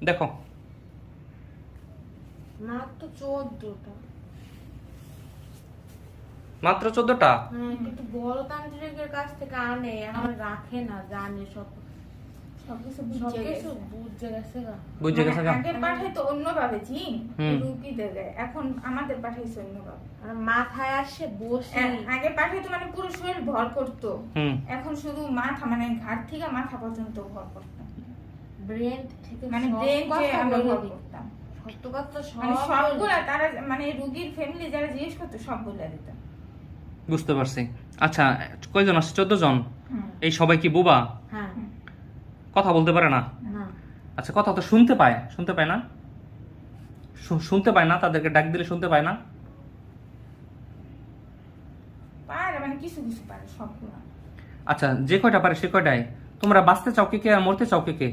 দেখো মাত্র 14টা। মাত্র 14টা। হ্যাঁ, কিন্তু বড় তান্ত্রিকের কাছ থেকে আনে, এখন রাখে না, জানে সব সবকিছু সবকিছু বুঝে গেছে গা। বুঝে গেছে গা। আগে পাঠাইতো অন্যভাবে জিন হুম। রুগী দেবে, এখন আমাদের পাঠাইছে অন্যভাবে। আর মাথায় আসে বসে আগে পাঠাইতো মানে পুরো শরীর ভর করতো, হুম। এখন শুধু মাথা মানে ঘাট থেকে মাথা পর্যন্ত ভর করতাম, ব্রেন থেকে মানে সব ব্রেন যে কথা আমরা বলে ভর দিত। করতাম, সত্য কথা সব মানে বলে সবগুলা দিত। তারা মানে রুগীর ফ্যামিলি যারা জিজ্ঞেস করতো সব বলে দিতাম। বুঝতে পারছি। আচ্ছা, কয়জন আছে? 14 জন। হুম। এই সবাই কি বোবা? হ্যাঁ, কথা বলতে পারে না? না, আচ্ছা, কথা তো শুনতে পায়, শুনতে পায় না? শুনতে পায় না? তাদেরকে ডাক দিলে শুনতে পায় না? পারে মানে কিছু কিছু পারে, সবগুলা। আচ্ছা, যে কয়টা পারে সে কয়টাই। তোমরা বাঁচতে চাও কে কে আর মরতে চাও কে কে?